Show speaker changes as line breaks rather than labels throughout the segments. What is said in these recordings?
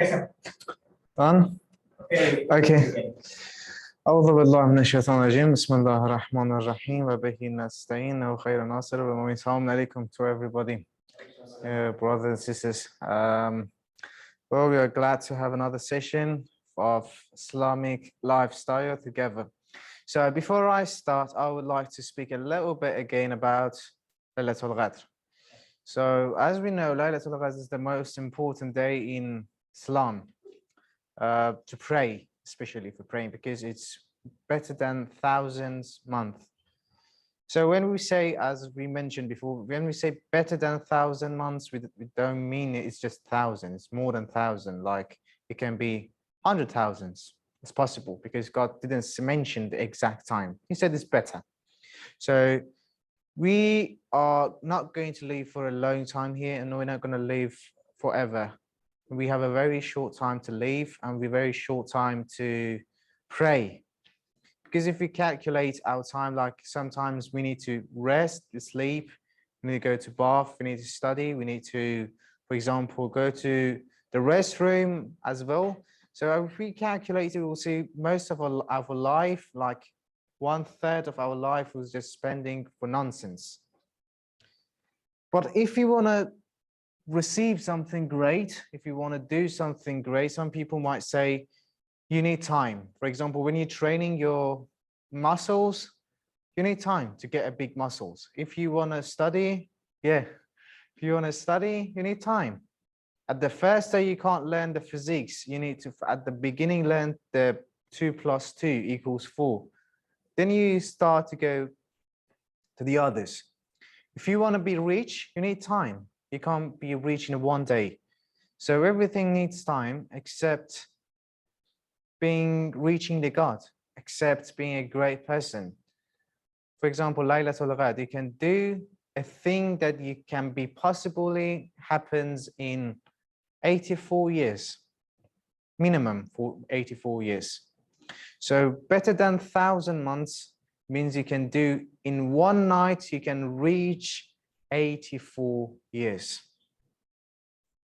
On? Okay. أعوذ بالله من الشيطان الرجيم بسم الله الرحمن الرحيم وبه نستعين وخير ناصر ومن Assalamu alaikum to everybody, brothers and sisters. Well, we are glad to have another session of Islamic lifestyle together. So before I start, I would like to speak a little bit again about Laylatul Qadr. So as we know, Laylatul Qadr is the most important day in Islam, to pray, especially for praying, because it's better than thousands months. So when we say, as we mentioned before, when we say better than 1,000 months, we don't mean it's just 1,000, it's more than 1,000, like it can be 100,000. It's possible because God didn't mention the exact time. He said it's better. So we are not going to live for a long time here, and we're not going to live forever. We have a very short time to live and a very short time to pray. Because if we calculate our time, like sometimes we need to rest, sleep, we need to go to bath, we need to study, we need to, for example, go to the restroom as well. So if we calculate it, we'll see most of our life, like 1/3 of our life was just spending for nonsense. But if you want to receive something great, if you want to do something great, some people might say you need time. For example, when you're training your muscles, you need time to get a big muscles. If you want to study, if you want to study, you need time. At the first day, you can't learn the physics. You need to, at the beginning, learn the 2 + 2 = 4. Then you start to go to the others. If you want to be rich, you need time. You can't be rich in one day. So everything needs time except reaching the God, except being a great person. For example, Laylatul Qadr, you can do a thing that you can be possibly happens in 84 years, minimum for 84 years. So better than 1,000 months means you can do in one night, you can reach 84 years.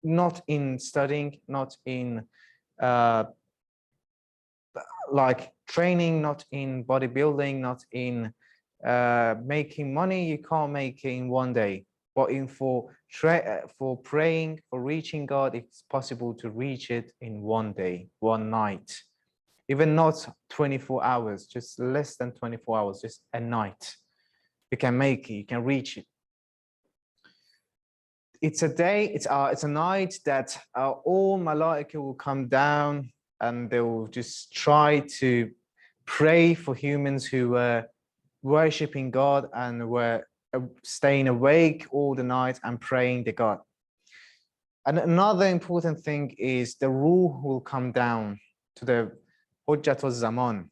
Not in studying, not in like training, not in bodybuilding, not in making money. You can't make it in one day. But for praying, for reaching God, it's possible to reach it in one day, one night. Even not 24 hours, just less than 24 hours, just a night. You can make it, you can reach it. It's a day, it's a night that all malaika will come down and they will just try to pray for humans who were worshiping God and were staying awake all the night and praying to God. And another important thing is the ruh will come down to the Hujjatul Zaman.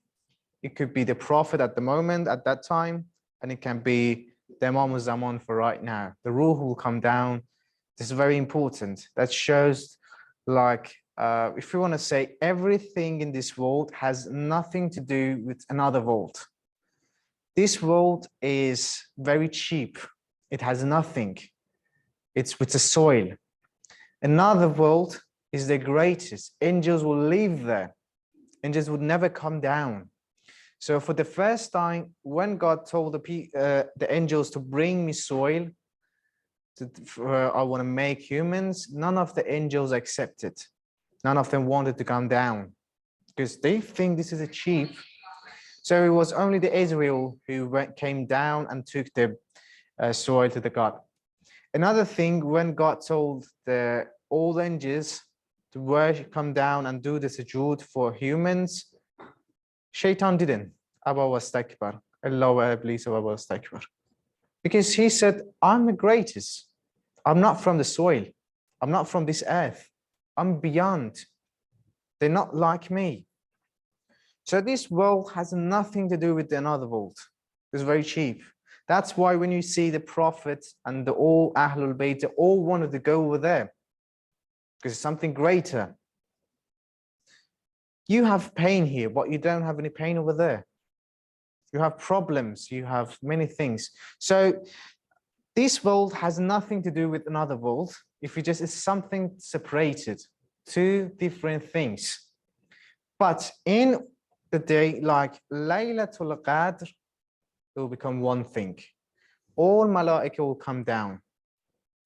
It could be the Prophet at the moment, at that time, and it can be the Imam Zaman for right now. The ruh will come down. This is very important. That shows, like, if you want to say everything in this world has nothing to do with another world. This world is very cheap. It has nothing. It's with the soil. Another world is the greatest. Angels will live there. Angels would never come down. So for the first time, when God told the angels to bring me soil, I want to make humans, none of the angels accepted. None of them wanted to come down because they think this is a cheap. So it was only the Israel who came down and took the soil to the God. Another thing, when God told all the angels to worship, come down and do the sujood for humans, Shaitan didn't. Aba wastakbar. Allah wa iblis wa wastakbar. Because he said, I'm the greatest. I'm not from the soil. I'm not from this earth. I'm beyond. They're not like me. So this world has nothing to do with another world. It's very cheap. That's why when you see the Prophet and all Ahlul Bayt, they all wanted to go over there because it's something greater. You have pain here, but you don't have any pain over there. You have problems, you have many things. So this world has nothing to do with another world. If you just, it's something separated. two different things. But in the day like Laylatul Qadr, it will become one thing. All malaika will come down.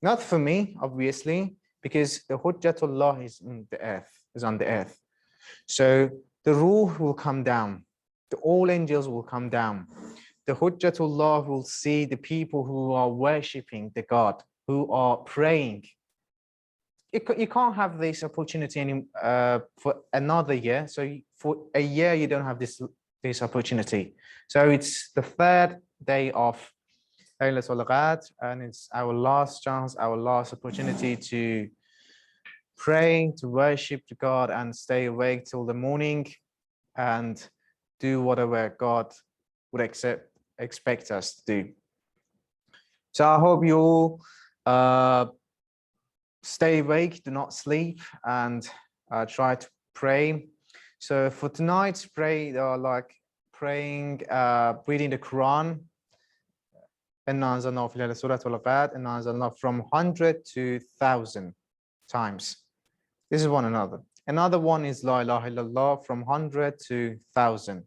Not for me, obviously, because the Hujjatullah is in the earth, is on the earth. So the Ruh will come down. All angels will come down. The Hujjatullah will see the people who are worshipping the God, who are praying. You can't have this opportunity for another year. So for a year, you don't have this opportunity. So it's the third day of Laylatul Qadr, and it's our last chance, our last opportunity to pray, to worship God and stay awake till the morning and do whatever God would expect us to do. So I hope you all stay awake, do not sleep, and try to pray. So for tonight's pray, like praying, reading the Quran, from 100 to 1,000 times. This is one another. Another one is La ilaha illallah from 100 to 1,000.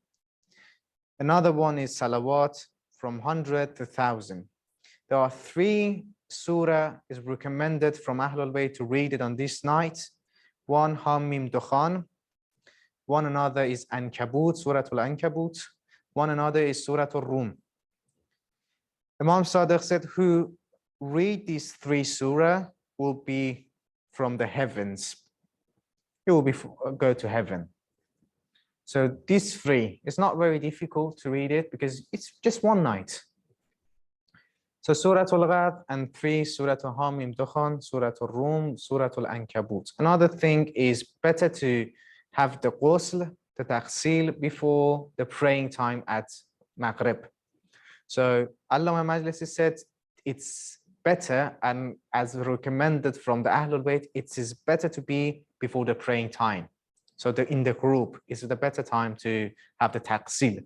Another one is Salawat from 100 to 1,000. There are 3 surah is recommended from Ahlul Bayt to read it on this night. One Hamim Dukhan. One another is Ankabut, Suratul Ankabut. One another is Suratul Rum. Imam Sadiq said, who read these 3 surah will be from the heavens. He will go to heaven. So these 3, it's not very difficult to read it because it's just one night. So Suratul Ghad and 3, Suratul Hamim Dukhan, Suratul Rum, Suratul Ankabut. Another thing is better to have the ghusl, the taghsil before the praying time at Maghrib. So Allama Majlisi said it's better, and as recommended from the Ahlul Bayt, it is better to be before the praying time. So in the group is the better time to have the taghsil.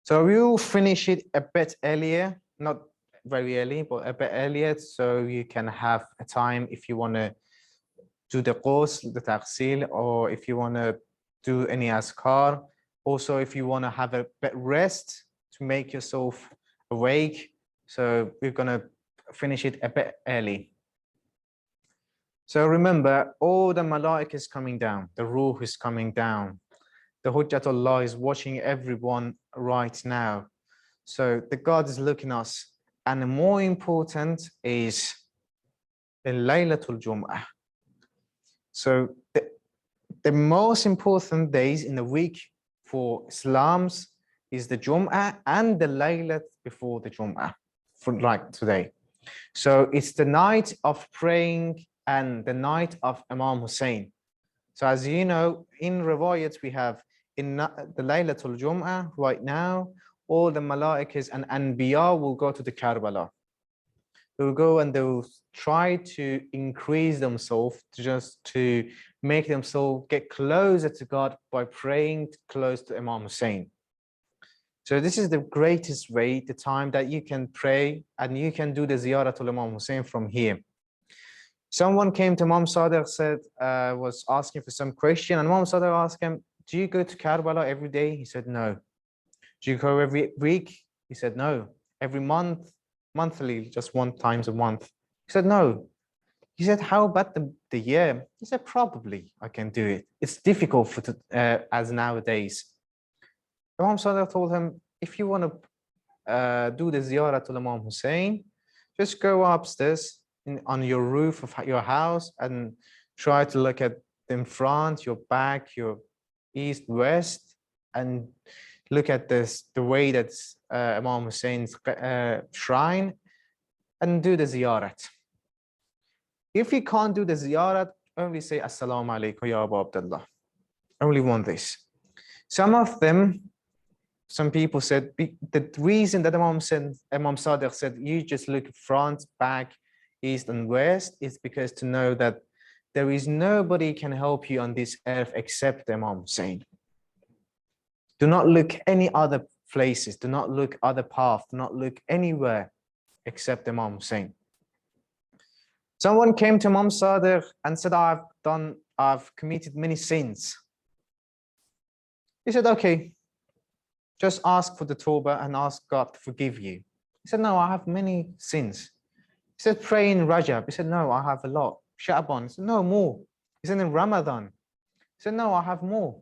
So we'll finish it a bit earlier, not very early, but a bit earlier, so you can have a time if you want to do the ghusl, the taghsil, or if you want to do any azkar. Also, if you want to have a bit rest to make yourself awake. So we're going to finish it a bit early. So remember, all the malaik is coming down, the ruh is coming down. The Hujjatullah is watching everyone right now. So the God is looking at us. And the more important is the Laylatul Jum'ah. So the most important days in the week for Islams is the Jum'ah and the Laylat before the Jum'ah, for like today. So it's the night of praying and the night of Imam Hussein. So as you know, in riwayats we have in the Laylatul Jum'ah right now, all the Mala'ikas and Anbiya will go to the Karbala. They will go and they will try to increase themselves just to make themselves get closer to God by praying close to Imam Hussein. So this is the greatest way, the time that you can pray and you can do the ziyarah to Imam Hussein from here. Someone came to Imam Sadiq, said, was asking for some question, and Imam Sadiq asked him, do you go to Karbala every day? He said, no. Do you go every week? He said, no. Every month, monthly, just one times a month? He said, no. He said, how about the year? He said, probably I can do it. It's difficult for as nowadays. Imam Sadiq told him, if you want to do the ziyarah to Imam Hussein, just go upstairs on your roof of your house and try to look at in front, your back, your east, west, and look at the way that's Imam Hussein's shrine and do the ziyarat. If you can't do the ziyarat, only say Assalamu alaikum ya Abu Abdullah. Only want this. Some people said the reason that Imam Sadiq said you just look front, back, east and west is because to know that there is nobody can help you on this earth except Imam Hussein. Do not look any other places, do not look other paths, do not look anywhere except Imam Hussein. Someone came to Imam Sadiq and said, I've committed many sins. He said, okay, just ask for the tawbah and ask God to forgive you. He said, no, I have many sins. He said, pray in Rajab. He said, no, I have a lot. Sha'ban. He said, no, more. He said, in Ramadan. He said, no, I have more.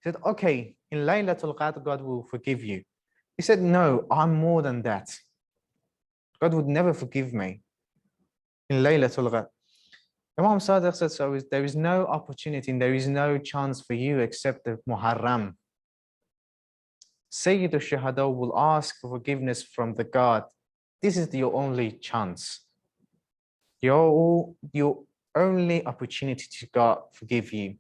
He said, okay, in Laylatul Qadr, God will forgive you. He said, no, I'm more than that. God would never forgive me in Laylatul Qadr. Imam Sadiq said, so there is no opportunity and there is no chance for you except the Muharram. Sayyid al-Shuhada will ask for forgiveness from the God. This is your only chance. Your only opportunity to God forgive you.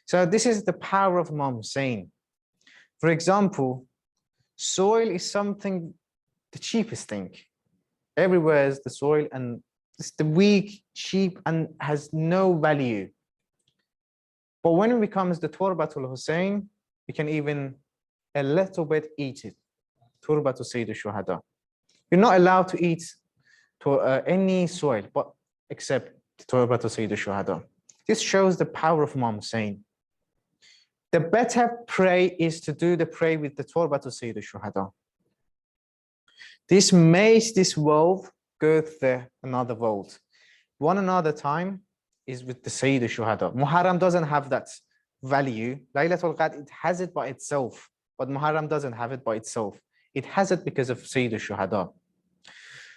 So this is the power of Imam Hussein. For example, soil is something, the cheapest thing. Everywhere is the soil and it's the weak, cheap, and has no value. But when it becomes the Turbatul Hussein, you can even a little bit eat it. Turbatul Sayyid al-Shuhada. You're not allowed to eat any soil, but except Turbatul Sayyid al-Shuhada. This shows the power of Imam Hussein. The better pray is to do the pray with the Turbatul Sayyid al-Shuhada. This makes this world go to another world. One another time is with the Sayyid al-Shuhada. Muharram doesn't have that value. Laylatul Qadr, it has it by itself, but Muharram doesn't have it by itself. It has it because of Sayyid al-Shuhada.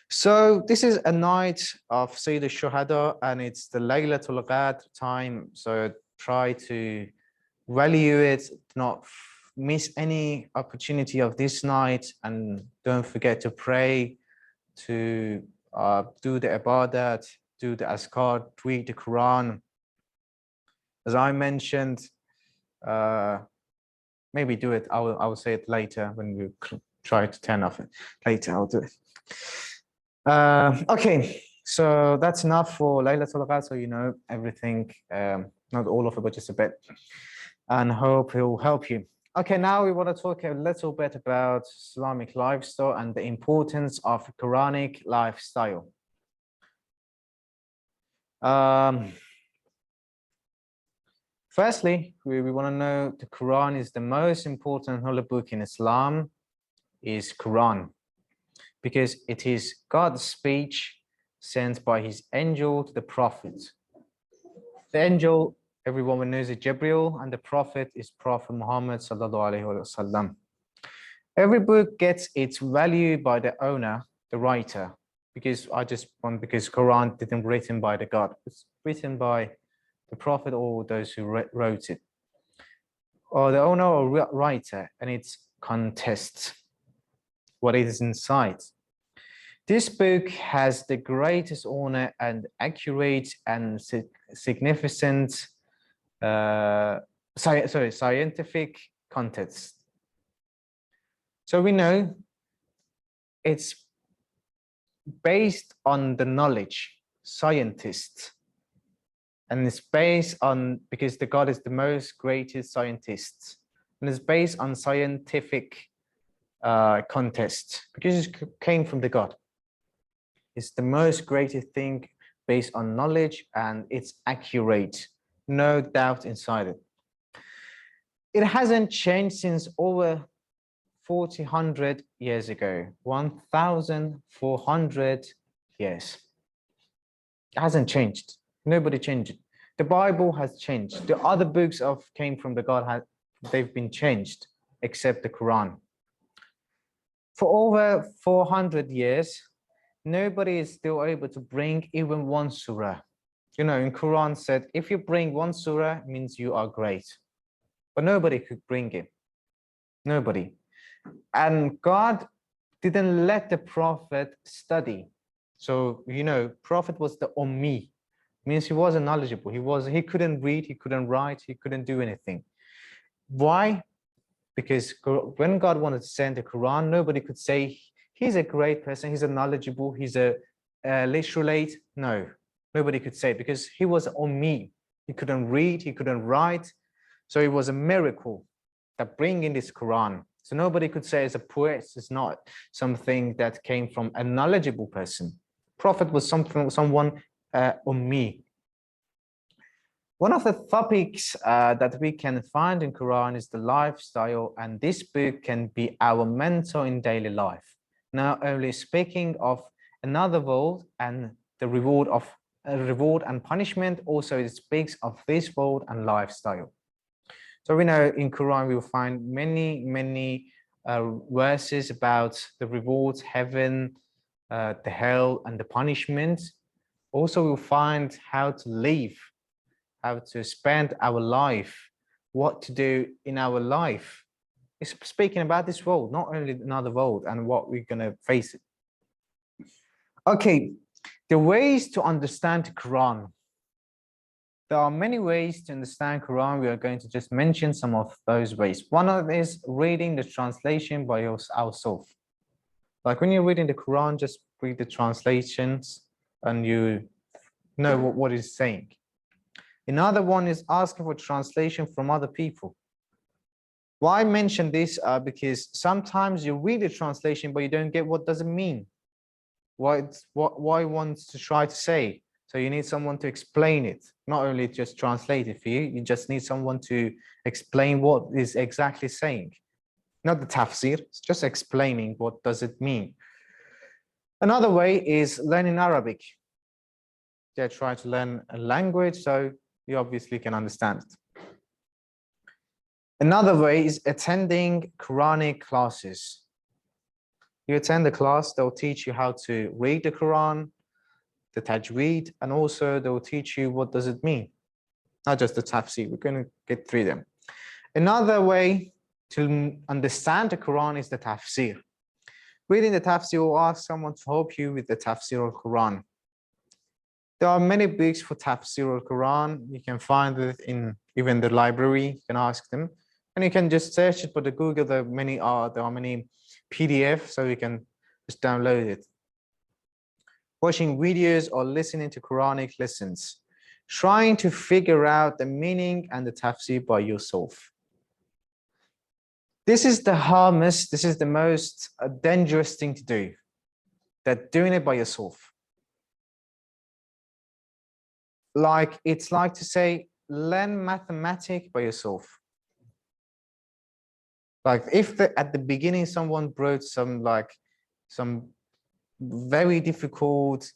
So this is a night of Sayyid al-Shuhada and it's the Laylatul Qadr time. So try to value it, not miss any opportunity of this night, and don't forget to pray, to do the ibadat, do the azkar, read the Quran. As I mentioned, maybe do it. I will say it later when we try to turn off it. Later, I'll do it. Okay, so that's enough for Laylatul Qadr, so you know everything, not all of it, but just a bit, and hope it will help you. Okay, now we want to talk a little bit about Islamic lifestyle and the importance of Quranic lifestyle. Firstly, we want to know the Quran is the most important holy book in Islam, is Quran, because it is God's speech sent by his angel to the prophet. The angel, everyone knows it, Jibril, and the prophet is Prophet Muhammad sallallahu alaihi wasallam. Every book gets its value by the owner, the writer, because Quran didn't written by the God, it's written by the prophet or those who wrote it, or the owner or writer, and its context, what is inside. This book has the greatest honor and accurate and significant scientific context. So we know it's based on the knowledge, scientists, and it's based on, because the God is the most greatest scientist, and it's based on scientific context, because it came from the God. It's the most greatest thing based on knowledge, and it's accurate, no doubt inside it. It hasn't changed since over 1,400 years ago, 1,400 years. It hasn't changed. Nobody changed it. The Bible has changed. The other books came from the God, they've been changed, except the Quran. For over 400 years, nobody is still able to bring even one surah. You know, in Quran said, if you bring one surah, it means you are great. But nobody could bring it. Nobody. And God didn't let the prophet study. So, you know, prophet was the ummi, means he wasn't knowledgeable. He couldn't read, he couldn't write, he couldn't do anything. Why? Because when God wanted to send the Quran, nobody could say, he's a great person, he's a knowledgeable, he's a literate. No, nobody could say, because he was ummi. He couldn't read, he couldn't write. So it was a miracle that bringing this Quran. So nobody could say as a poet, it's not something that came from a knowledgeable person. Prophet was someone ummi. One of the topics that we can find in Quran is the lifestyle, and this book can be our mentor in daily life. Not only speaking of another world and the reward and punishment, also it speaks of this world and lifestyle. So we know in Quran we will find many verses about the rewards, heaven, the hell, and the punishment. Also, we'll find how to live, how to spend our life, what to do in our life. It's speaking about this world, not only another world and what we're going to face it. Okay, the ways to understand Quran. There are many ways to understand Quran. We are going to just mention some of those ways. One of them is reading the translation by ourselves. Like when you're reading the Quran, just read the translations and you know what it's saying. Another one is asking for translation from other people. Why I mention this? Because sometimes you read the translation, but you don't get what does it mean. What wants to try to say. So you need someone to explain it, not only just translate it for you. You just need someone to explain what is exactly saying. Not the tafsir, it's just explaining what does it mean. Another way is learning Arabic. Yeah, try to learn a language so you obviously can understand it. Another way is attending Quranic classes. You attend the class, they'll teach you how to read the Quran, the tajweed, and also they'll teach you what does it mean. Not just the tafsir, we're going to get through them. Another way to understand the Quran is the tafsir. Reading the tafsir will ask someone to help you with the tafsir al-Quran. There are many books for tafsir al-Quran. You can find it in even the library. You can ask them, and you can just search it. But the Google, there are many PDFs, so you can just download it. Watching videos or listening to Quranic lessons, trying to figure out the meaning and the tafsir by yourself. This is the harmless, this is the most dangerous thing to do, that doing it by yourself. Like, it's like to say, learn mathematics by yourself. Like if at the beginning someone brought some very difficult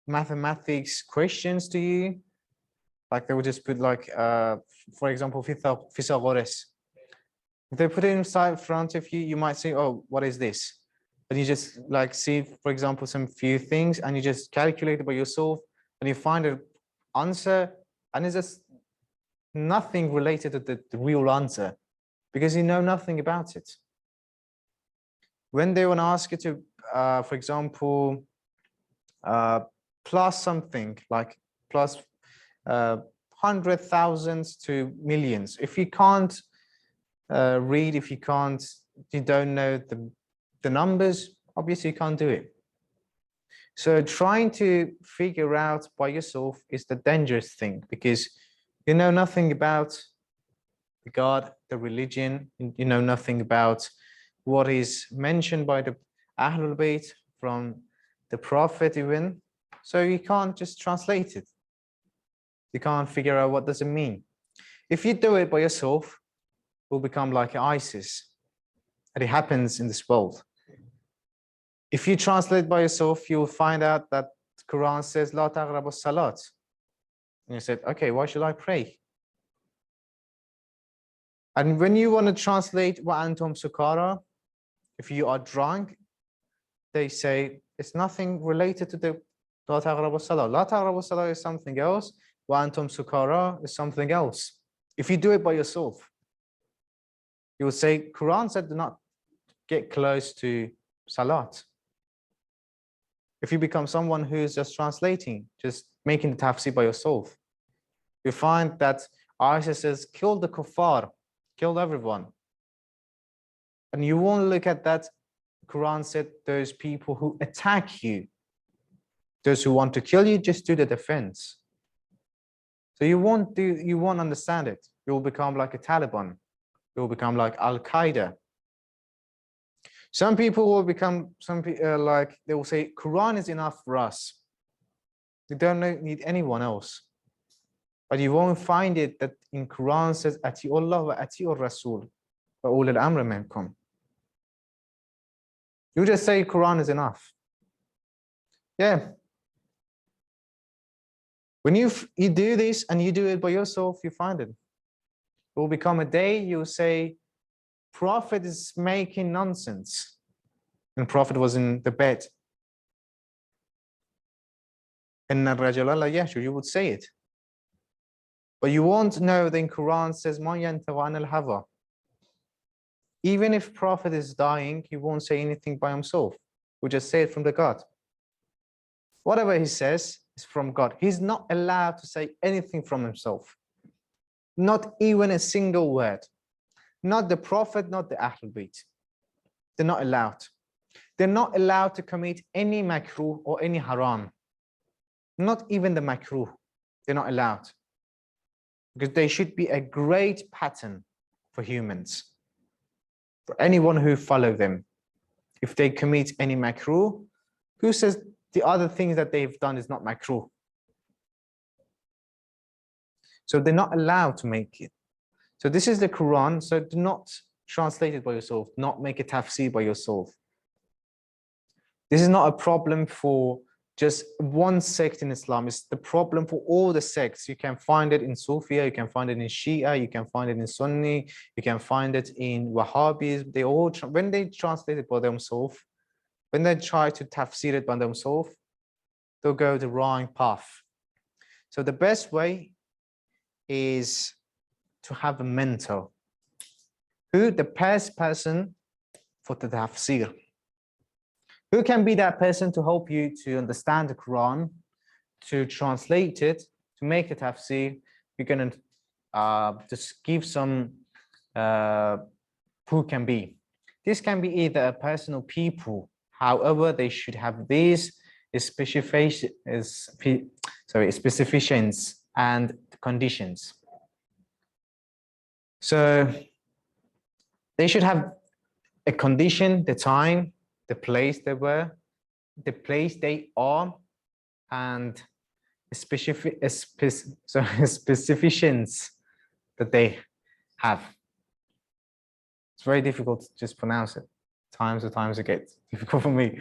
mathematics questions to you, like they would just put like, for example, Pythagoras. If they put it inside front of you, you might say, oh, what is this? And you just like see, for example, some few things and you just calculate it by yourself and you find an answer and it's just nothing related to the real answer because you know nothing about it. When they want to ask you to, for example, plus something like plus 100,000 to millions, if you can't read, if you don't know the numbers, obviously you can't do it. So trying to figure out by yourself is the dangerous thing because you know nothing about God, the religion, you know nothing about what is mentioned by the Ahlul Bayt from the Prophet even. So you can't just translate it. You can't figure out what does it mean. If you do it by yourself, it will become like ISIS. And it happens in this world. If you translate by yourself, you'll find out that the Quran says, La taqrabu salat. And you said, okay, why should I pray? And when you want to translate wa antum sukara, if you are drunk, they say it's nothing related to the La taqrabu salat. La taqrabu salat is something else. Wa antum sukara is something else. If you do it by yourself, you will say, Quran said do not get close to salat. If you become someone who is just translating, just making the tafsir by yourself, you find that ISIS says, kill the kuffar, kill everyone. And you won't look at that. Quran said those people who attack you, those who want to kill you, just do the defense. So you won't understand it. You will become like a Taliban. You will become like Al-Qaeda. Some people will become, like they will say, Quran is enough for us. You don't need anyone else. But you won't find it that in Quran says Ati'ullah wa Ati'ur Rasul wa ulul amri minkum. You just say Quran is enough. Yeah. When you do this and you do it by yourself, you find it. It will become a day you say, Prophet is making nonsense. And Prophet was in the bed. And you would say it. But you won't know that in Quran says, Ma yantahu anil hawa. Even if Prophet is dying, he won't say anything by himself. He just say it from the God. Whatever he says is from God. He's not allowed to say anything from himself. Not even a single word. Not the Prophet, not the Ahlul Bayt. They're not allowed. They're not allowed to commit any makruh or any haram. Not even the makruh. They're not allowed. Because they should be a great pattern for humans. For anyone who follow them. If they commit any makruh, who says the other things that they've done is not makruh? So they're not allowed to make it. So this is the Quran. So do not translate it by yourself. Not make a tafsir by yourself. This is not a problem for just one sect in Islam. It's the problem for all the sects. You can find it in Sufia, you can find it in Shia, you can find it in Sunni, you can find it in Wahhabis. They all, when they translate it by themselves, when they try to tafsir it by themselves, they'll go the wrong path. So the best way is to have a mentor. Who the best person for the tafsir? Who can be that person to help you to understand the Quran, to translate it, to make a tafsir? We're going to just give some who can be. This can be either a person or people. However, they should have these specifications and conditions. So they should have a condition, the time, the place they were, the place they are, and specifications that they have. It's very difficult to just pronounce it. Times it gets difficult for me.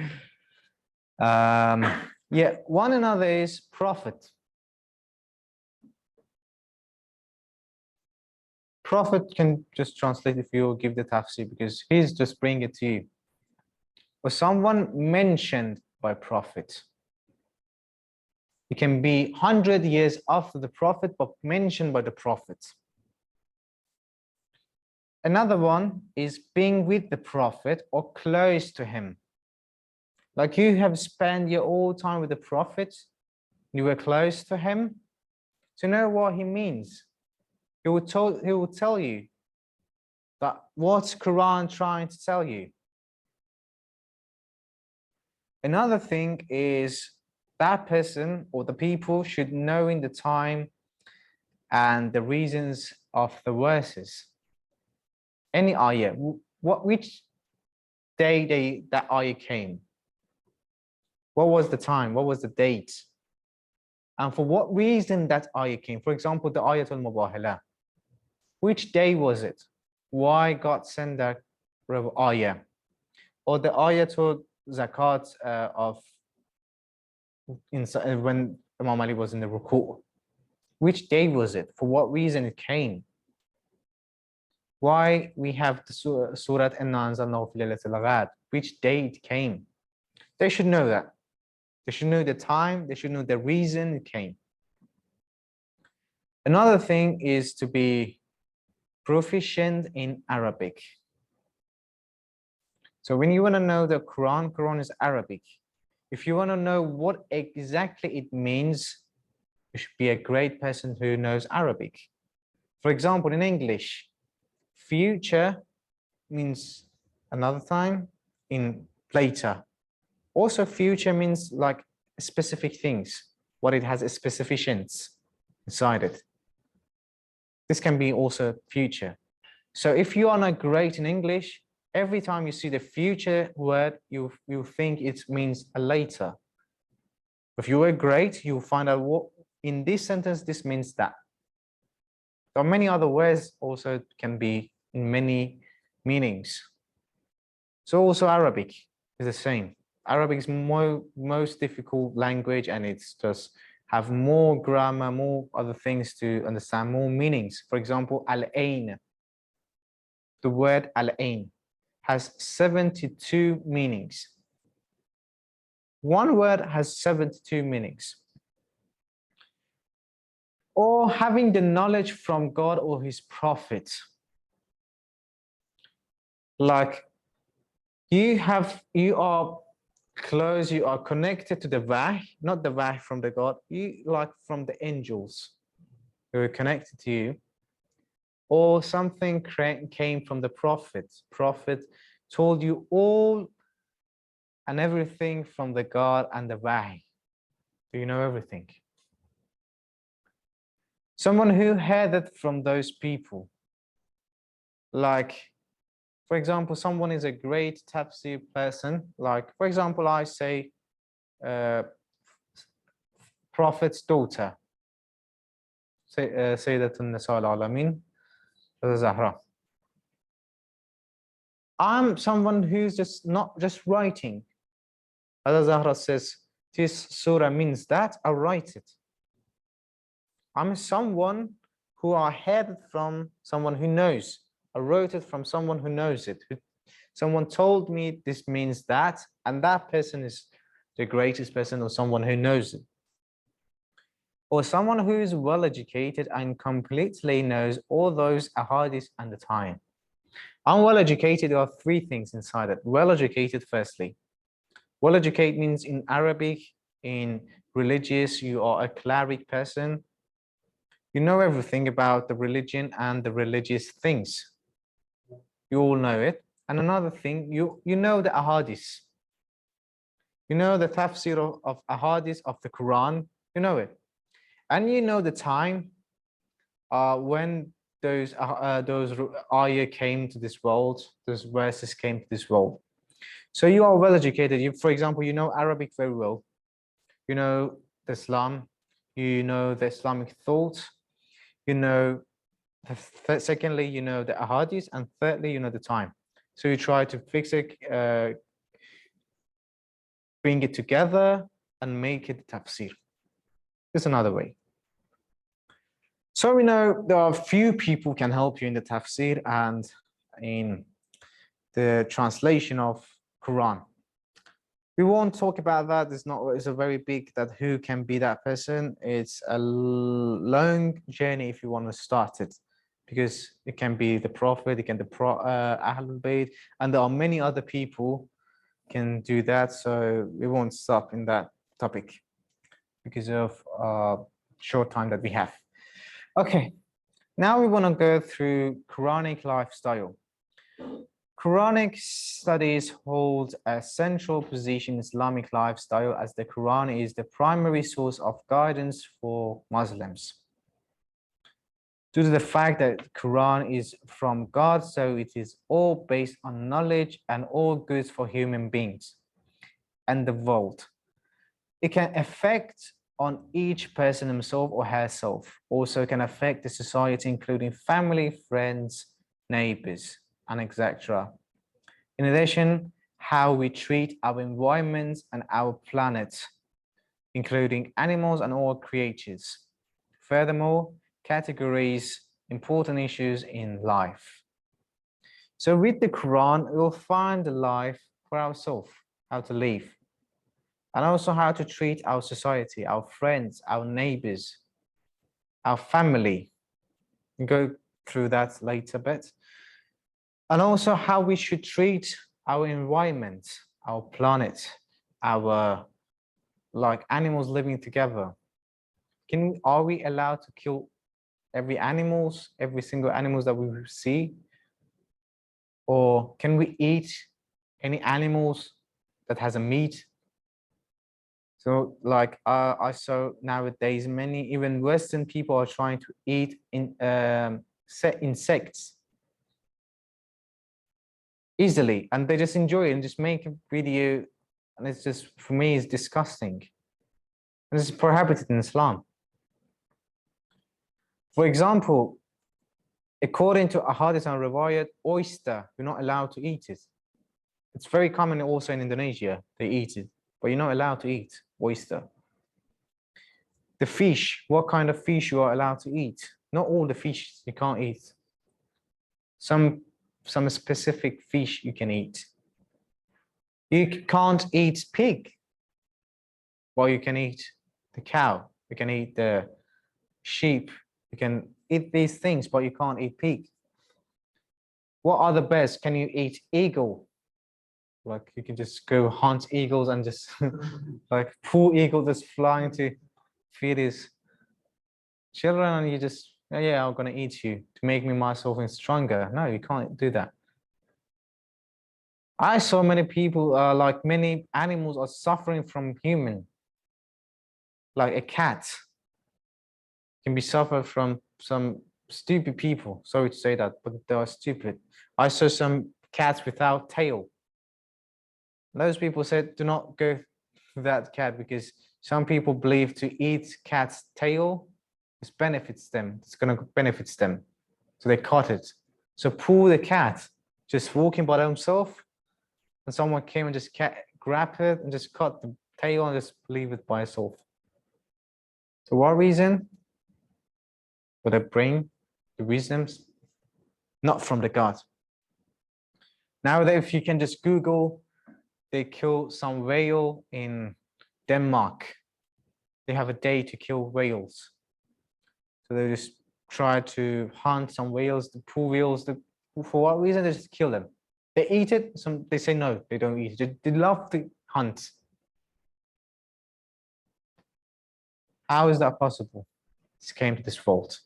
Yeah, one another is prophet. Prophet can just translate if you give the tafsir, because he's just bringing it to you. Or someone mentioned by prophet. It can be 100 years after the prophet, but mentioned by the prophet. Another one is being with the prophet or close to him. Like you have spent your whole time with the prophet, you were close to him. To know what he means, he will tell you that what's Quran trying to tell you. Another thing is that person or the people should know in the time and the reasons of the verses. Any ayah, which day that ayah came? What was the time? What was the date? And for what reason that ayah came? For example, the ayatul mubahala. Which day was it? Why God sent that ayah? Or the ayatul zakat when Imam Ali was in the ruku'. Which day was it? For what reason it came? Why we have the Surat Inna Anzalnahu fi Laylatil Qadr? Which day it came? They should know that. They should know the time. They should know the reason it came. Another thing is to be proficient in Arabic. So when you want to know the Quran, Quran is Arabic. If you want to know what exactly it means, you should be a great person who knows Arabic. For example, in English, future means another time in later. Also, future means like specific things, what it has specifications inside it. This can be also future. So if you are not great in English, every time you see the future word, you think it means a later. If you were great, you'll find out what in this sentence this means that. There are many other words also can be in many meanings. So also Arabic is the same. Arabic is most difficult language, and it's just have more grammar, more other things to understand, more meanings. For example, al-ain. The word al-ain has 72 meanings. One word has 72 meanings. Or having the knowledge from God or his prophet. Like you are close, you are connected to the wahy, not the wahy from the God, you like from the angels who are connected to you. Or something came from the prophet. Prophet told you all and everything from the God and the wahy. Do you know everything? Someone who heard it from those people. Like, for example, someone is a great tafsir person. Like, for example, I say prophet's daughter. Sayyidatun Nisa al-Alamin, Zahra. I'm someone who's just not just writing. As Zahra says, this surah means that, I'll write it. I'm someone who I heard it from someone who knows. I wrote it from someone who knows it. Someone told me this means that, and that person is the greatest person or someone who knows it. Or someone who is well educated and completely knows all those ahadith and the time. I'm well educated, there are three things inside it. Well educated, firstly. Well educated means in Arabic, in religious, you are a cleric person. You know everything about the religion and the religious things. You all know it. And another thing, you know the ahadith. You know the tafsir of ahadith of the Quran, you know it. And you know the time when those ayah came to this world, those verses came to this world. So you are well educated. You, for example, you know Arabic very well. You know the Islam. You know the Islamic thought. You know, secondly, you know the ahadith, and thirdly, you know the time. So you try to fix it, bring it together, and make it tafsir. This is another way. So we know there are few people can help you in the tafsir and in the translation of Quran. We won't talk about that. It's a very big that who can be that person. It's a long journey if you want to start it, because it can be the prophet, it can be Ahlul Bayt, and there are many other people can do that. So we won't stop in that topic because of short time that we have. Okay, now we want to go through Quranic lifestyle. Quranic studies hold a central position in Islamic lifestyle, as the Quran is the primary source of guidance for Muslims. Due to the fact that Quran is from God, so it is all based on knowledge and all goods for human beings and the world. It can affect on each person himself or herself. Also can affect the society, including family, friends, neighbors, and etc. In addition, how we treat our environment and our planet, including animals and all creatures. Furthermore, categories important issues in life. So with the Quran, we'll find the life for ourselves, how to live, and also how to treat our society, our friends, our neighbors, our family. We'll go through that later a bit. And also how we should treat our environment, our planet, our like animals living together. Are we allowed to kill every single animals that we see? Or can we eat any animals that has a meat? So like I saw nowadays, many even Western people are trying to eat insects easily, and they just enjoy it and just make a video, and it's just, for me, it's disgusting. And this is prohibited in Islam. For example, according to Ahadith and Riwayat, oyster, you're not allowed to eat it. It's very common also in Indonesia, they eat it, but you're not allowed to eat oyster. The fish, what kind of fish you are allowed to eat? Not all the fish you can't eat. Some specific fish you can eat. You can't eat pig. Well, you can eat the cow, you can eat the sheep, you can eat these things, but you can't eat pig. What are the best? Can you eat eagle? Like you can just go hunt eagles and just like pull eagle just flying to feed his children, and you just, oh, yeah, I'm gonna eat you to make me myself stronger. No, you can't do that. I saw many people, like many animals are suffering from human. Like a cat can be suffered from some stupid people. Sorry to say that, but they are stupid. I saw some cats without tail. Those people said, do not go for that cat, because some people believe to eat cat's tail, this benefits them. It's going to benefit them. So they cut it. So pull the cat, just walking by himself, and someone came and just grabbed it and just cut the tail and just leave it by itself. So what reason? For the brain, the wisdoms, not from the God. Nowadays, if you can just Google, they kill some whale in Denmark. They have a day to kill whales. So they just try to hunt some whales, the poor whales. For what reason? They just kill them. They eat it. They say no, they don't eat it. They love to hunt. How is that possible? This came to this fault.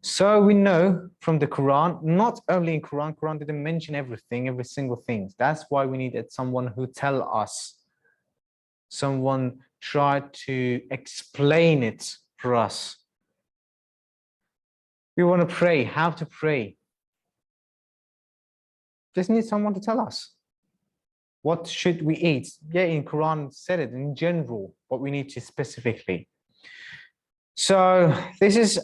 So we know from the Quran, not only in Quran didn't mention everything, every single thing. That's why we needed someone who tell us. Someone tried to explain it for us. We want to pray, how to pray. Just need someone to tell us. What should we eat? Yeah, in Quran said it in general, but we need to specifically. So this is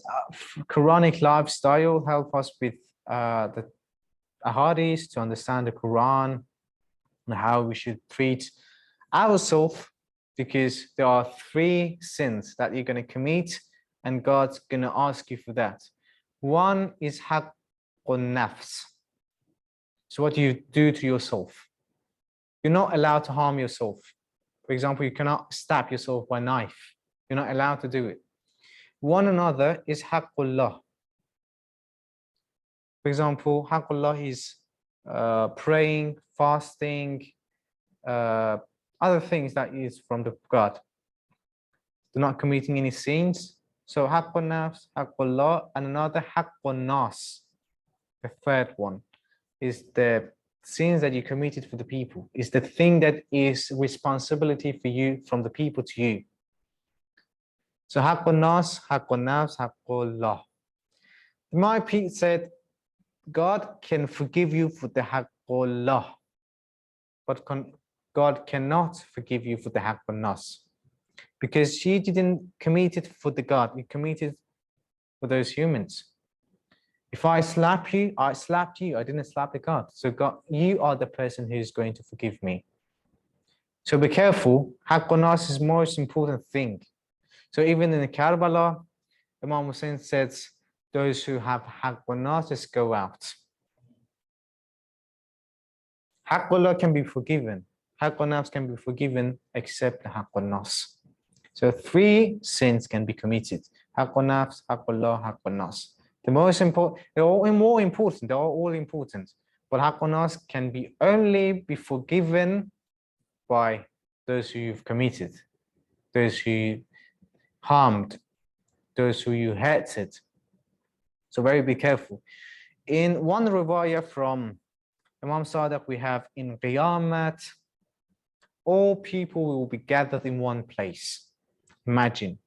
Quranic lifestyle, help us with the ahadith to understand the Quran and how we should treat ourselves, because there are 3 sins that you're going to commit and God's going to ask you for that. One is haqqun nafs. So what you do to yourself. You're not allowed to harm yourself. For example, you cannot stab yourself by knife. You're not allowed to do it. One another is haqqullah. For example, haqqullah is praying, fasting, other things that is from the God. They're not committing any sins. So haqqun nafs, haqqullah, and another haqqun nas. The third one is the sins that you committed for the people. Is the thing that is responsibility for you from the people to you. So haqqun nas, haqqun nafs, haqqullah. My Pete said, God can forgive you for the haqqullah, but God cannot forgive you for the haqqun nas, because she didn't commit it for the God, you committed for those humans. If I slap you, I slapped you, I didn't slap the God. So God, you are the person who is going to forgive me. So be careful, haqqun nas is the most important thing. So even in the Karbala, Imam Hussein says, those who have haqqun nas, just go out. Haqqullah can be forgiven. Haqqun nafs can be forgiven except the haqqun nas. So 3 sins can be committed. Haqqun nafs, haqqullah, haqqun nas. The most important, they're all more important, they're all important. But haqqun nas can only be forgiven by those who you've committed, those who harmed, those who you hurted. So be careful. In one riwayah from Imam Sadiq, we have in Qiyamat, all people will be gathered in one place. Imagine.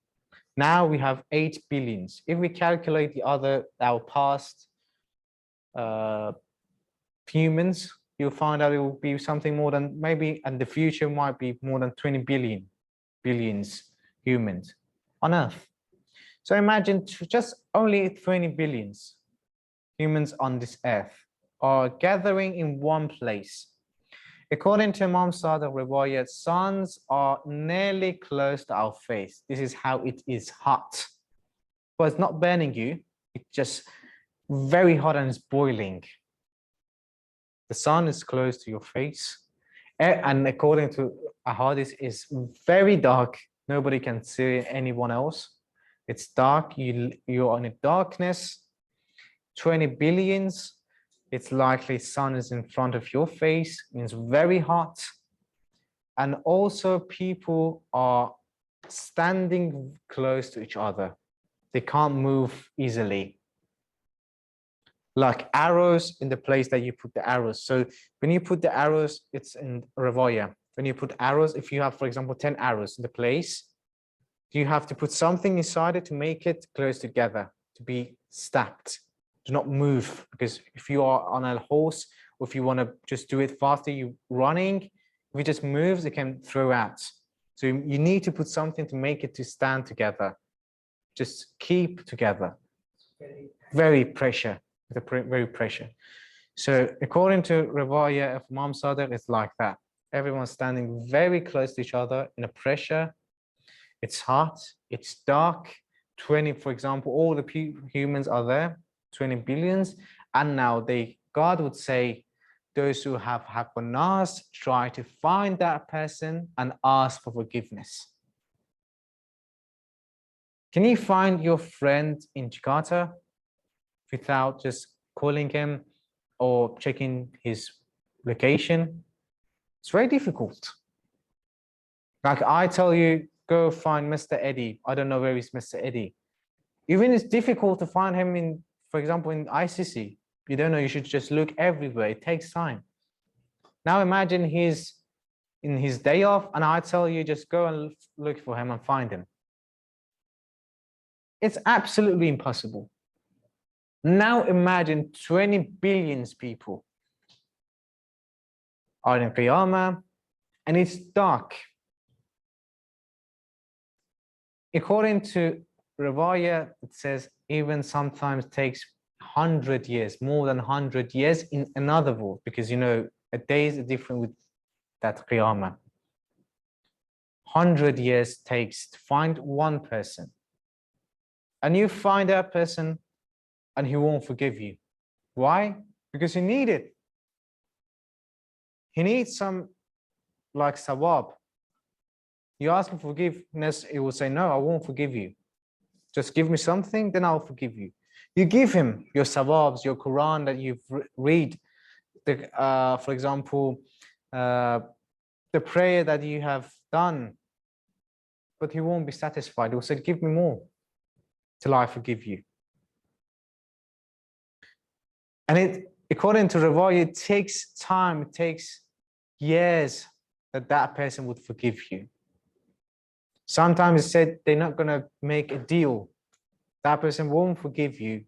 Now we have 8 billions. If we calculate our past humans, you'll find out it will be something more than, maybe in the future might be more than 20 billions. humans on Earth. So imagine just only 20 billions humans on this Earth are gathering in one place. According to Imam Sadiq Riwayat, suns are nearly close to our face. This is how it is hot. But it's not burning you, it's just very hot and it's boiling. The sun is close to your face. And according to Ahadith, it's very dark. Nobody can see anyone else. It's dark, you're in a darkness, 20 billions. It's likely sun is in front of your face, it's very hot. And also people are standing close to each other. They can't move easily. Like arrows in the place that you put the arrows. So when you put the arrows, it's in Ravaya. When you put arrows, if you have, for example, 10 arrows in the place, you have to put something inside it to make it close together, to be stacked. Do not move, because if you are on a horse, or if you want to just do it faster, you running, if it just moves, it can throw out. So you need to put something to make it to stand together. Just keep together. Very pressure, very pressure. So according to Riwayah of Imam Sadiq, it's like that. Everyone's standing very close to each other in a pressure. It's hot, it's dark. 20, for example, all the humans are there. 20 billions, and now God would say, those who have haqqun nas, try to find that person and ask for forgiveness. Can you find your friend in Jakarta without just calling him or checking his location? It's very difficult. Like I tell you, go find Mr. Eddie. I don't know where is Mr. Eddie. Even it's difficult to find him in, for example, in ICC, you don't know, you should just look everywhere. It takes time. Now imagine he's in his day off and I tell you, just go and look for him and find him. It's absolutely impossible. Now imagine 20 billion people are in Qiyamah and it's dark. According to Riwayah, it says even sometimes takes 100 years, more than 100 years in another world, because you know a day is different with that Qiyamah. 100 years takes to find one person, and you find that person and he won't forgive you. Why? Because he needs it. He needs some like sawab. You ask him for forgiveness, he will say, no, I won't forgive you. Just give me something, then I'll forgive you. You give him your sawabs, your Quran that you've read, for example, the prayer that you have done, but he won't be satisfied. He will say, give me more till I forgive you. And according to Riwayah, it takes time, it takes years that person would forgive you. Sometimes it said they're not going to make a deal. That person won't forgive you.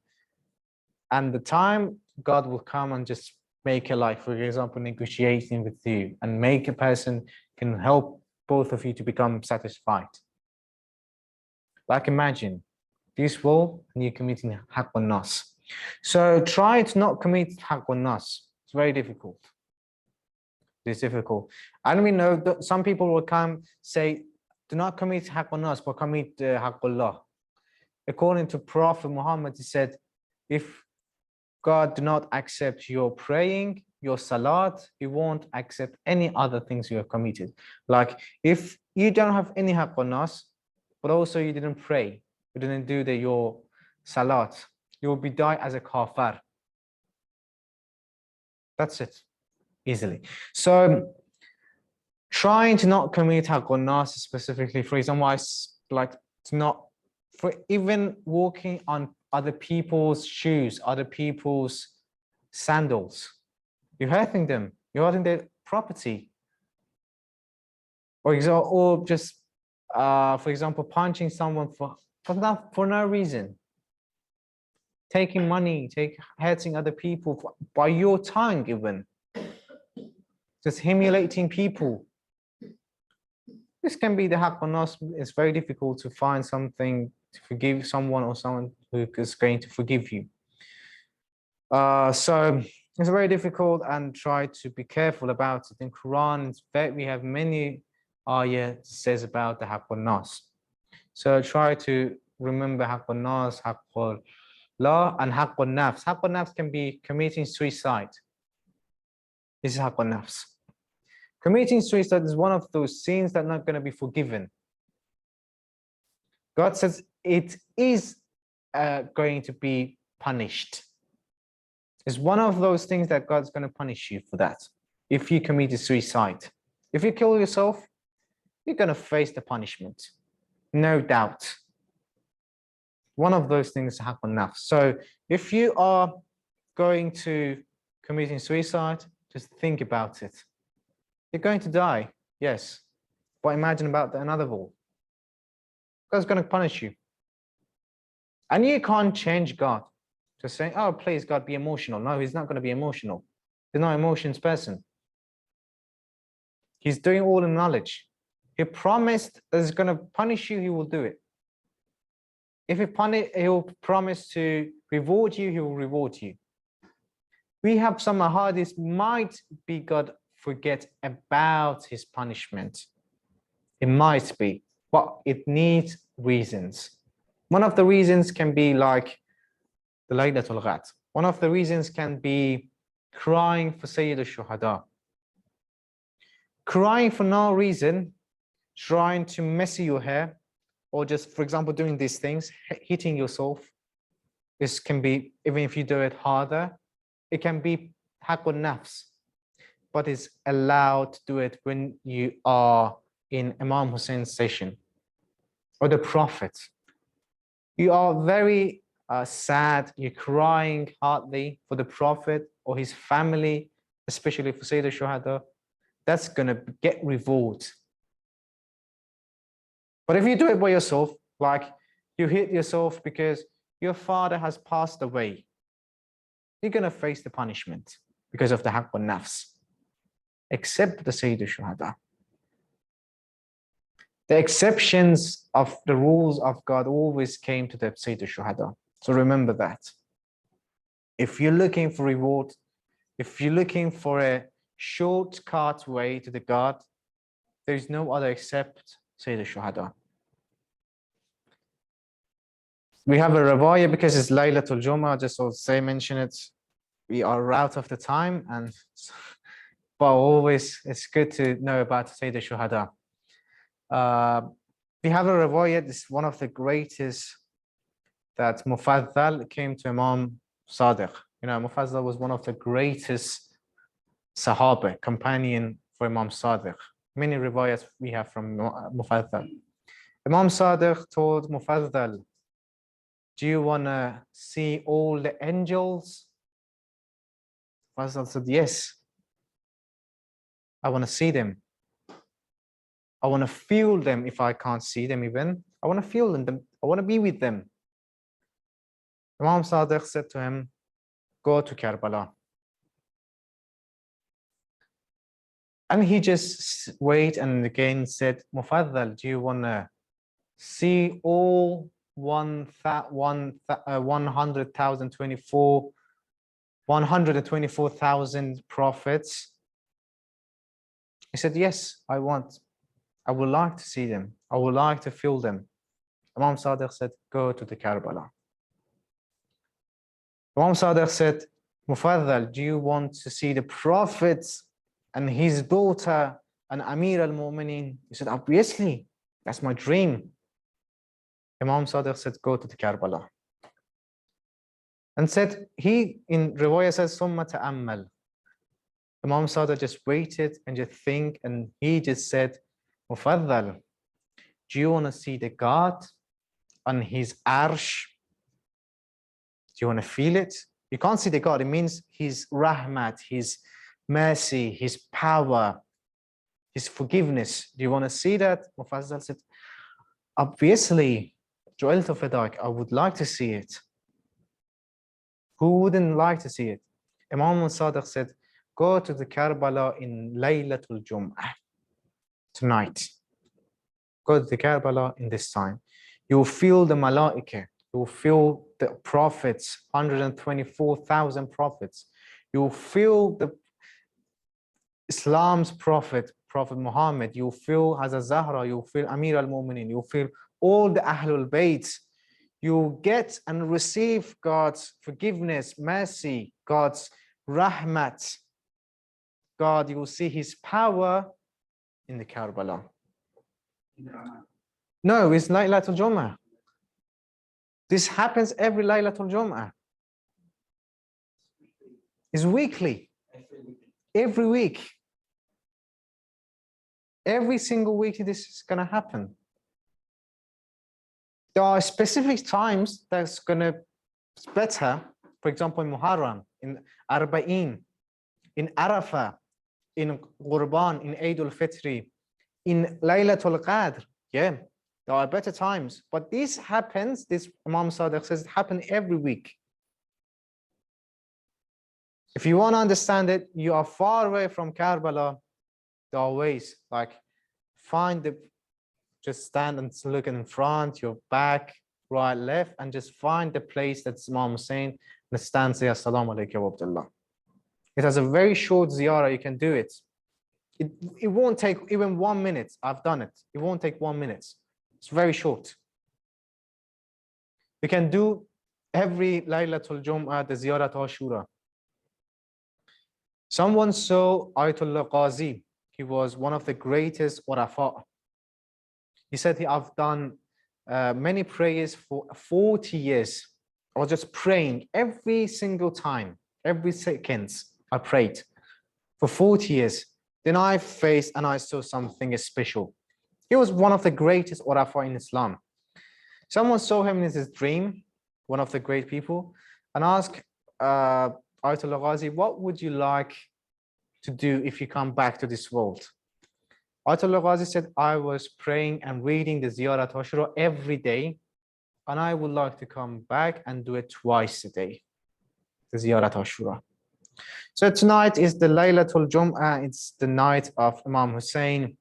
And the time God will come and just make a, like, for example, negotiating with you and make a person can help both of you to become satisfied. Like imagine this world and you're committing haqqun nas. So try to not commit haqqun nas. It's very difficult. It's difficult. And we know that some people will come say, do not commit haqqun nas, but commit haqqullah. According to Prophet Muhammad, he said, if God do not accept your praying, your salat, he won't accept any other things you have committed. Like if you don't have any haqqun nas, but also you didn't pray, you didn't do your salat, you will be die as a kafir. That's it, easily. So trying to not commit haqqun nas specifically, for example, I like to not, for even walking on other people's shoes, other people's sandals, you're hurting them, you're hurting their property. Or just, for example, punching someone for no reason. Taking money, hurting other people by your tongue even. Just humiliating people. This can be the haqqun nas. It's very difficult to find something to forgive someone or someone who is going to forgive you. So it's very difficult, and try to be careful about it. In Quran, we have many ayah says about the haqqun nas. So try to remember haqqun nas, haqqul la, and haqqun nafs. Haqqun nafs can be committing suicide. This is haqqun nafs. Committing suicide is one of those sins that are not going to be forgiven. God says it is going to be punished. It's one of those things that God's going to punish you for that. If you commit suicide, if you kill yourself, you're going to face the punishment. No doubt. One of those things is haqqun nafs. So if you are going to committing suicide, just think about it. You're going to die, yes. But imagine about another rule. God's going to punish you. And you can't change God. Just saying, oh, please, God, be emotional. No, he's not going to be emotional. He's not an emotions person. He's doing all in knowledge. He promised that he's going to punish you, he will do it. If he will promise to reward you, he will reward you. We have some ahadith, might be God forget about his punishment. It might be, but it needs reasons. One of the reasons can be like the Laylatul Ghat. One of the reasons can be crying for Sayyid al-Shuhada. Crying for no reason, trying to messy your hair, or just, for example, doing these things, hitting yourself. This can be, even if you do it harder, it can be haqqun nafs, but it's allowed to do it when you are in Imam Hussein's session or the Prophet. You are very sad, you're crying hardly for the Prophet or his family, especially for Sayyid al-Shuhada, that's going to get reward. But if you do it by yourself, like you hit yourself because your father has passed away, you're going to face the punishment because of the haqqun nafs, except the Sayyid al-Shuhada. The exceptions of the rules of God always came to the Sayyid al-Shuhada. So remember that. If you're looking for reward, if you're looking for a shortcut way to the God, there is no other except Sayyid al-Shuhada. We have a riwayah because it's Laylatul Jummah, just to say, mention it. We are out of the time, and but always it's good to know about Sayyid al-Shuhada. We have a riwayah, this is one of the greatest, that Mufaddal came to Imam Sadiq. You know, Mufaddal was one of the greatest Sahaba, companion for Imam Sadiq. Many riwayats we have from Mufaddal. Imam Sadiq told Mufaddal, do you want to see all the angels? Mufaddal said, yes. I want to see them. I want to feel them if I can't see them even. I want to feel them. I want to be with them. Imam Sadiq said to him, go to Karbala. And he just waited and again said, Mufaddal, do you want to see all 124,000 prophets? He said, yes, I want. I would like to see them. I would like to feel them. Imam Sadiq said, go to the Karbala. Imam Sadiq said, Mufaddal, do you want to see the Prophet and his daughter and Amir al-Mu'minin? He said, obviously, that's my dream. Imam Sadiq said, go to the Karbala. And said, he in riwayah says, Summa ta'ammal. Imam Sadiq just waited and just think, and he just said, Mufaddal, do you want to see the God on his arsh? Do you want to feel it? You can't see the God. It means his rahmat, his mercy, his power, his forgiveness. Do you want to see that? Mufaddal said, obviously, Jo'altu fidak, I would like to see it. Who wouldn't like to see it? Imam Sadiq said, go to the Karbala in Laylatul Jum'ah, tonight. go to Karbala in this time. You will feel the malaika. You will feel the prophets, 124,000 prophets. You will feel the Islam's prophet, Prophet Muhammad. You will feel Hazrat Zahra. You will feel Amir al-Mu'minin. You will feel all the Ahlul Bayt. You get and receive God's forgiveness, mercy, God's rahmat. God, you will see his power in the Karbala. No, it's Laylatul Jum'ah. This happens every Laylatul Jum'ah. It's weekly. Every week. Every single week this is going to happen. There are specific times that's going to be better. For example, in Muharram, in Arba'in, in Arafah, in Qurban, in Eid al-Fitr, in Laylatul Qadr. Yeah, there are better times. But this happens, this Imam Sadiq says, happen every week. If you want to understand it, you are far away from Karbala. There are ways, like find the, just stand and look in front, your back, right, left, and just find the place that's Imam Hussein and stand, say, Assalamu alaikum wa Abdullah. It has a very short ziyarah, you can do it. It won't take even 1 minute. I've done it. It won't take 1 minute. It's very short. You can do every Laylatul Jum'ah, the Ziyarat Ashura. Someone saw Ayatollah Qazi. He was one of the greatest Urafa. He said, I've done many prayers for 40 years. I was just praying every single time, every second I prayed for 40 years. Then I faced and I saw something special. He was one of the greatest Urafa in Islam. Someone saw him in his dream, one of the great people, and asked Ayatollah Ghazi, what would you like to do if you come back to this world? Ayatollah Ghazi said, I was praying and reading the Ziyarat Ashura every day, and I would like to come back and do it twice a day, the Ziyarat Ashura. So tonight is the Laylatul Jum'ah. It's the night of Imam Hussein.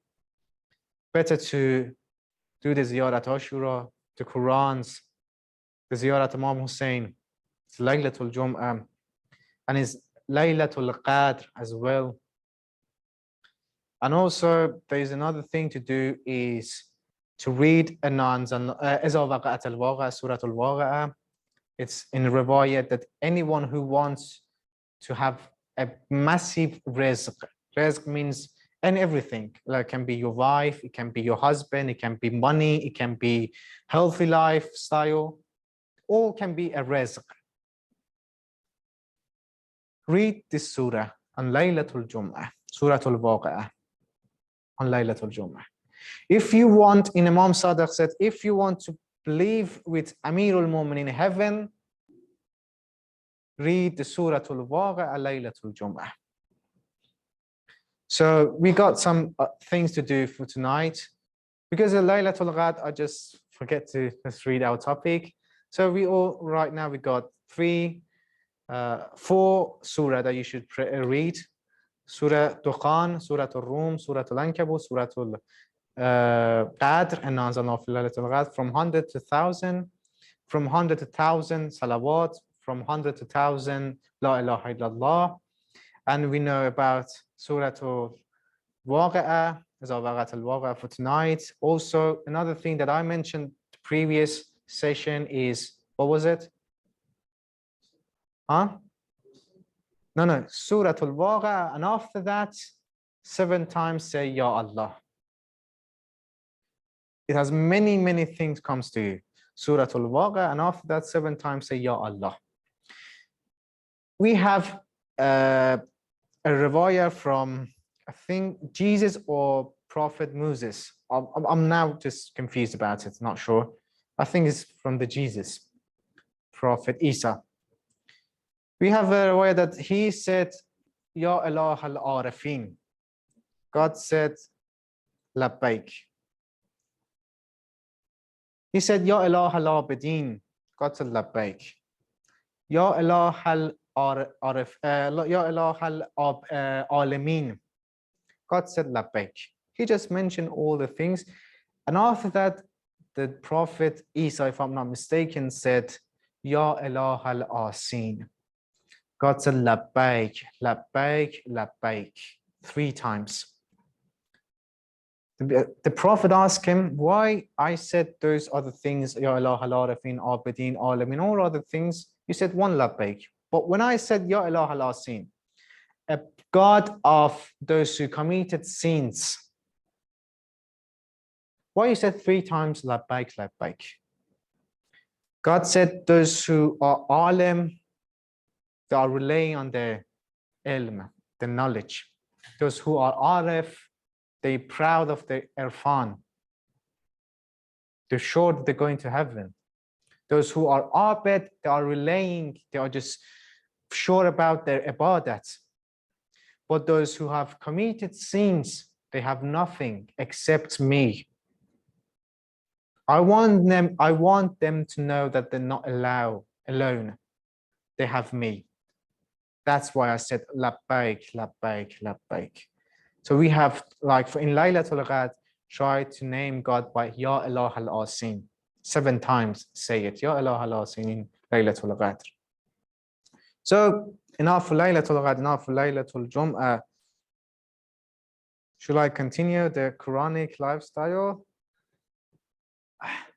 Better to do the Ziyarat Ashura, the Qurans, the Ziyarat Imam Hussein. It's Laylatul Jum'ah. And it's Laylatul Qadr as well. And also there is another thing to do is to read Iza Waqa'at al-Waqi'ah, Surah al-Waqi'ah. It's in riwayat that anyone who wants to have a massive rizq. Rizq means and everything. Like, it can be your wife, it can be your husband, it can be money, it can be healthy lifestyle. All can be a rizq. Read this surah on Laylatul Jum'ah, Surah al-Waqi'ah, on Laylatul Jum'ah. If you want, in Imam Sadiq said, if you want to live with Amirul Mu'minin in heaven, read the Surah al-Waqi'ah, Laylatul Jum'ah. So we got some things to do for tonight. Because of Laylatul Qadr, I just forget to just read our topic. So right now we got 4 surah that you should read. Surah Dukhan, Surah Al-Rum, Surah Al-Ankabut, Surah Al-Qadr, and Anzalna fi Laylatul Qadr, from 100 to 1,000, from 100 to 1,000 salawat, from 100 to 1,000 La ilaha illallah. And we know about Surah Al-Waqi'ah, Iza Waqa'at al-Waqi'ah for tonight. Also, another thing that I mentioned the previous session is, what was it? Huh? No, Surah Al-Waqi'ah, and after that, 7 times say Ya Allah. It has many things comes to you. Surah Al-Waqi'ah, and after that, 7 times say Ya Allah. We have a riwayah from, I think, Jesus or Prophet Moses. I'm now just confused about it, not sure. I think it's from the Jesus, Prophet Isa. We have a riwayah that he said, Ya Allah al-Arifin. God said, Labbaik. He said, Ya Allah al-Abidin. God said, Labbaik. Ya Allah al-Arif, Ya Allah al-Alamin. God said, Labbaik. He just mentioned all the things. And after that, the Prophet Isa, if I'm not mistaken, said, Ya Ilah al-Asin. God said, Labbaik, Labbaik, Labbaik, 3 times. The Prophet asked him, why I said those other things, Ya Allah, Al-Arifin, Abidin, Alamin, all other things, you said one Labbaik. But when I said, Ya Allah, Al-Asin, a God of those who committed sins, why you said 3 times Labbaik, Labbaik? God said those who are alim, they are relying on their ilm, the knowledge. Those who are arif, they're proud of their irfan. They're sure that they're going to heaven. Those who are abid, they are relying, they are just sure about their ibadat. But those who have committed sins, they have nothing except me. I want them to know that they're not alone. They have me. That's why I said labbaik, labbaik, labbaik. So we have, like, in Laylatul Qadr, try to name God by Ya Allah al-Asin. 7 times say it. Ya Allah al-Asin in Laylatul Qadr. So enough for Laylatul Qadr, enough for Laylatul Jum'ah. Should I continue the Quranic lifestyle?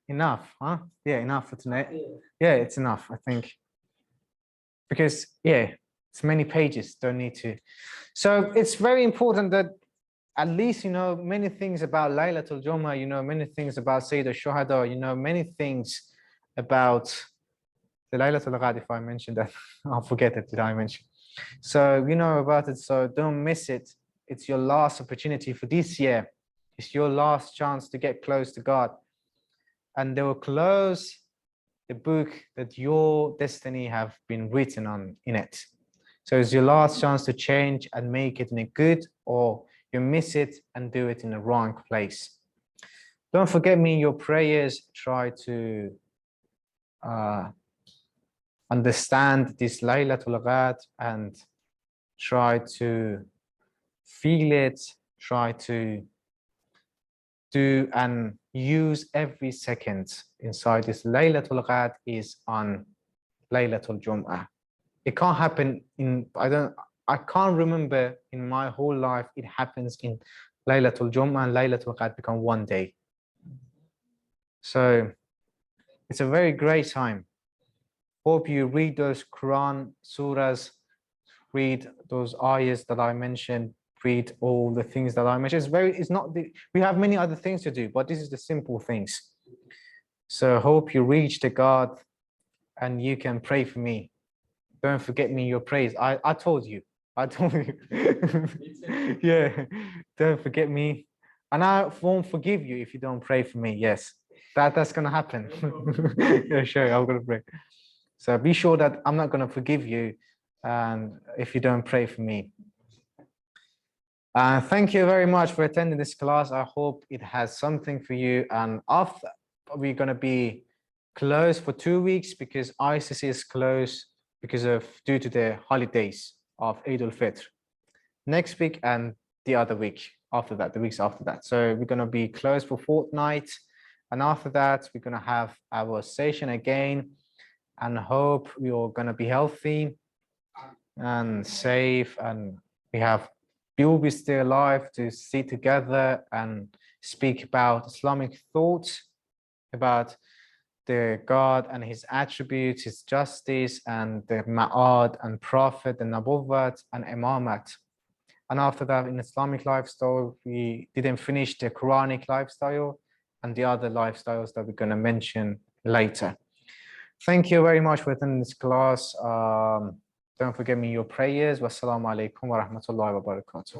Enough, huh? Yeah, enough for tonight. Yeah, it's enough, I think. Because, yeah, it's many pages, don't need to. So it's very important that at least you know many things about Laylatul Jum'ah, you know many things about Sayyid al-Shuhada, you know many things about the Laylatul Qadr. If I mentioned that, I'll forget it, did I mention? So you know about it, so don't miss it. It's your last opportunity for this year. It's your last chance to get close to God. And they will close the book that your destiny have been written on in it. So it's your last chance to change and make it in a good, or you miss it and do it in the wrong place. Don't forget me in your prayers. Try to understand this Laylatul Qadr and try to feel it, try to do and use every second inside this. Laylatul Qadr is on Laylatul Jum'ah. It can't happen in, I can't remember in my whole life it happens in Laylatul Jum'ah and Laylatul Qadr become one day. So it's a very great time. Hope you read those Quran surahs, read those ayahs that I mentioned, read all the things that I mentioned. It's not, we have many other things to do, but this is the simple things. So hope you reach to God and you can pray for me. Don't forget me in your praise. I told you. I told you. Yeah, don't forget me. And I won't forgive you if you don't pray for me. Yes, that's going to happen. Yeah, sure, I'm going to pray. So be sure that I'm not going to forgive you and if you don't pray for me. Thank you very much for attending this class. I hope it has something for you. And after, we're going to be closed for 2 weeks because ICC is closed due to the holidays of Eid al-Fitr. Next week and the other week after that, the weeks after that. So we're going to be closed for fortnight. And after that, we're going to have our session again and hope we're going to be healthy and safe. And we will be still alive to sit together and speak about Islamic thoughts, about the God and his attributes, his justice, and the Ma'ad and Prophet and Nabuwwat and Imamat. And after that, in Islamic lifestyle, we didn't finish the Quranic lifestyle and the other lifestyles that we're going to mention later. Thank you very much for attending this class. Don't forget me your prayers. Wassalamu alaikum wa rahmatullahi wa barakatuh.